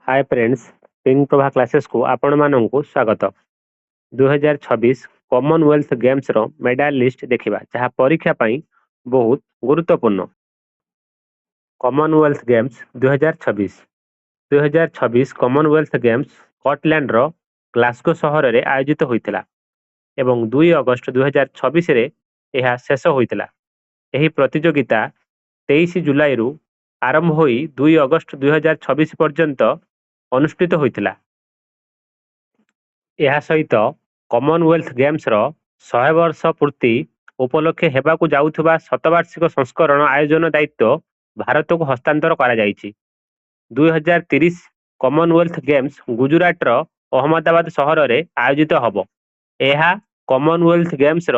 हाय friends, pink Prabha classes को आपण माननकु स्वागत। 2026 कॉमनवेल्थ गेम्स रो मेडल लिस्ट देखिबा जहाँ परीक्षा पई बहुत गुरुत्वपूर्ण। Commonwealth games 2026 Commonwealth Games Scotland रो ग्लासगो शहर रे आयोजित होइतिला एवं 2 अगस्त 2026 रे यह शेष होइतिला। एही प्रतियोगिता 23 जुलाई रु आरंभ होई 2 अगस्त 2026 पर्यंत अनुष्ठित होइतिला। ଏହା ସହିତ କମନୱେଲ୍ଥ ଗେମ୍ସର 100 ବର୍ଷ ପୂର୍ତ୍ତି ଉପଲକ୍ଷେ ହେବାକୁ ଯାଉଥିବା ଶତବାର୍ଷିକ ସଂସ୍କରଣ ଆୟୋଜନ ଦାୟିତ୍ୱ ଭାରତକୁ ହସ୍ତାନ୍ତର କରାଯାଇଛି। 2030 କମନୱେଲ୍ଥ ଗେମ୍ସ ଗୁଜରାଟର ଅହମ୍ମଦାବାଦ ସହରରେ ଆୟୋଜିତ ହେବ। ଏହା କମନୱେଲ୍ଥ ଗେମ୍ସର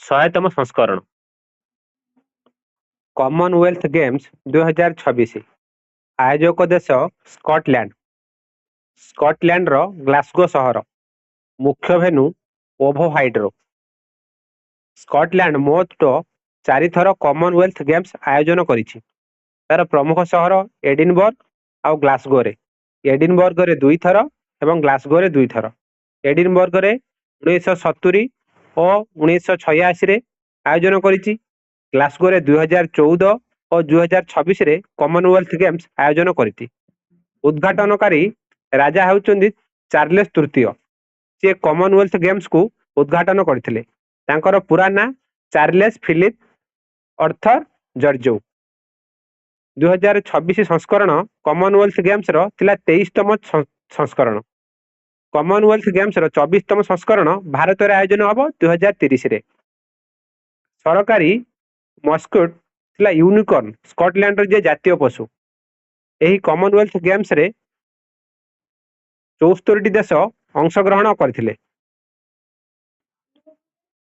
100ତମ ସଂସ୍କରଣ। କମନୱେଲ୍ଥ ଗେମ୍ସ 2026 ଆୟୋଜକ ଦେଶ ସ୍କଟଲ୍ୟାଣ୍ଡ। ସ୍କଟଲ୍ୟାଣ୍ଡର ଗ୍ଲାସଗୋ ସହର। मुख्य भेन्यू ओभो हाइड्रो। स्कॉटलैंड मोट 4 थर कॉमनवेल्थ गेम्स आयोजन करिछि। तार प्रमुख शहर एडिनबर्ग और ग्लासगो रे। एडिनबर्ग रे 2 थर एवं ग्लासगो रे 2 थर। एडिनबर्ग रे 1970 और 1986 रे आयोजन करिछि। ग्लासगो रे 2014 और 2026 रे कॉमनवेल्थ गेम्स आयोजन करिछि। उद्घाटनकारी राजा हेउचंदी चार्लेस तृतीय। से कॉमनवेल्थ गेम्स को उद्घाटन करथिले। तांकर पूरा ना चार्लेस फिलिप अर्थर जॉर्जो। 2026 संस्करण कॉमनवेल्थ गेम्स रो थिला 23तम संस्करण। कॉमनवेल्थ गेम्स रो 24तम संस्करण भारत रे आयोजन हबो 2030 रे। सरकारी मस्कट थिला यूनिकॉर्न, स्कॉटलैंड रो जे जातीय पशु। एही कॉमनवेल्थ गेम्स रे 74 देश अंशग्रहण करथिले।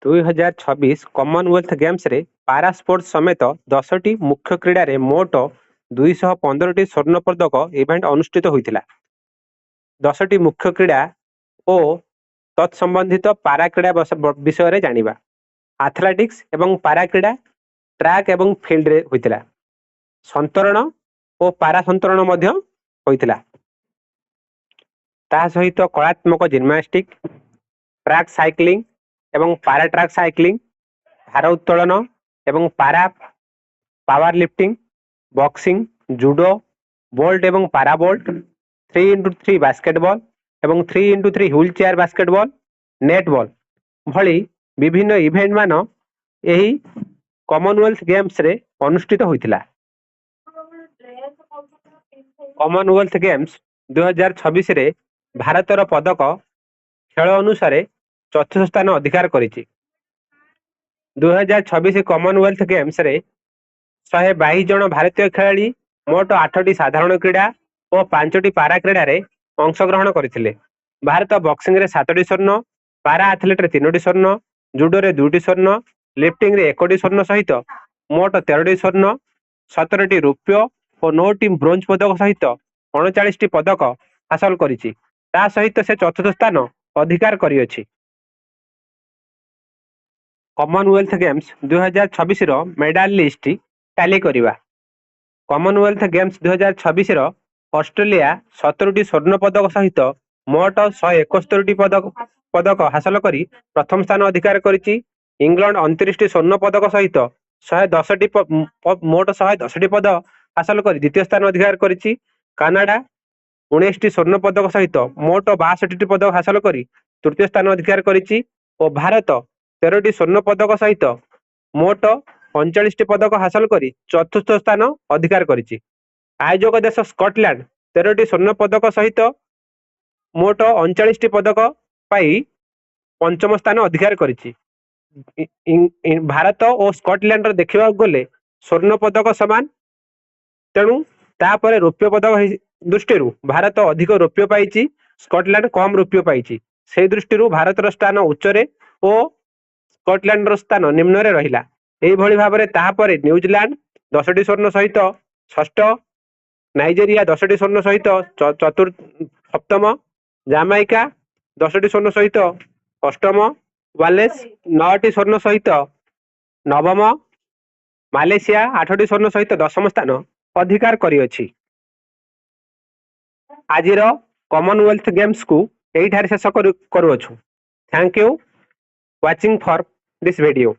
2026 कॉमनवेल्थ गेम्स रे पारा स्पोर्ट्स समेत 10टी मुख्य क्रीडा रे मोट 215टी स्वर्ण पदक इवेंट अनुष्ठित होइतिला। 10टी मुख्य क्रीडा ओ तत्संबंधित पारा क्रीडा विषय रे जानिबा। एथलेटिक्स एवं पारा क्रीडा ट्रैक एवं फील्ड रे होइतिला। संतरण ओ पारा संतरण मध्य होइतिला। ता सहित कलात्मक जिम्नास्टिक, ट्रैक साइक्लिंग एवं पारा ट्रैक साइक्लिंग, भार उत्तोलन एवं पारा power lifting, boxing, judo, bolt एवं पारा बोल्ट, 3x3 बास्केटबॉल एवं 3x3 wheel chair basketball, netball भली विभिन्न इवेंट मान एही कॉमनवेल्थ गेम्स रे अनुष्ठित होइतिला। कॉमनवेल्थ गेम्स 2026 रे भारतर पदक खेल अनुसार चतुर्थ स्थान अधिकार करिछि। 2026 कॉमनवेल्थ गेम्स रे 122 जन भारतीय खेलाड़ी मोट 8टी साधारण क्रीडा और 5टी पारा क्रीडा रे अंशग्रहण करथिले। भारत बॉक्सिंग रे 7टी स्वर्ण, पारा एथलेट रे 3टी स्वर्ण, जूडो रे 2टी स्वर्ण, लिफ्टिंग रे 1टी स्वर्ण सहित मोट 13टी स्वर्ण, 17टी रौप्य और 9टी ब्रोंज पदक सहित 39टी पदक हासिल करिछि। ता सहित से चतुर्थ स्थान अधिकार करिअछि। कॉमनवेल्थ गेम्स 2026 रो मेडल लिस्ट टैली करिवा। कॉमनवेल्थ गेम्स 2026 रो ऑस्ट्रेलिया 17टी स्वर्ण पदक सहित मोट 171टी पदक हासिल करी प्रथम स्थान अधिकार करिछि। इंग्लैंड 29टी स्वर्ण पदक सहित 110टी मोट 110टी पदक हासिल करी द्वितीय स्थान अधिकार करिछि। कनाडा 19टी स्वर्ण पदक सहित मोट 62टी पदक हासिल करी तृतीय स्थान अधिकार करिछि और भारत 13टी स्वर्ण पदक सहित मोट 39टी पदक हासिल करी चतुर्थ स्थान अधिकार करिछि। आयोजक देश स्कॉटलैंड 13टी स्वर्ण पदक सहित मोट 39टी पदक पाई पंचम स्थान अधिकार करिछि। भारत और स्कॉटलैंड देखिबा गले स्वर्ण पदक समान, तेणु तापरे रौप्य पदक दृष्टि भारत अधिक रौप्य पाई, स्कॉटलैंड कम रौप्य पाई। से दृष्टि भारतर स्थान उच्चरे और स्कॉटलैंड स्थान निम्न रे रहिला। एही भली भाबरे ताहापरे न्यूजीलैंड 10टी स्वर्ण सहित षष्ठ, नाइजेरिया 10टी स्वर्ण सहित सप्तम, जामाइका 10टी स्वर्ण सहित अष्टम, वालेस 9टी स्वर्ण सहित नवम, मालयेशिया 8टी स्वर्ण सहित दशम स्थान अधिकार करिअछि। ଆଜିର କମନୱେଲ୍ଥ ଗେମ୍ସକୁ ଏଇଠାରେ ଶେଷ କରୁଅଛୁ। Thank you watching for this video.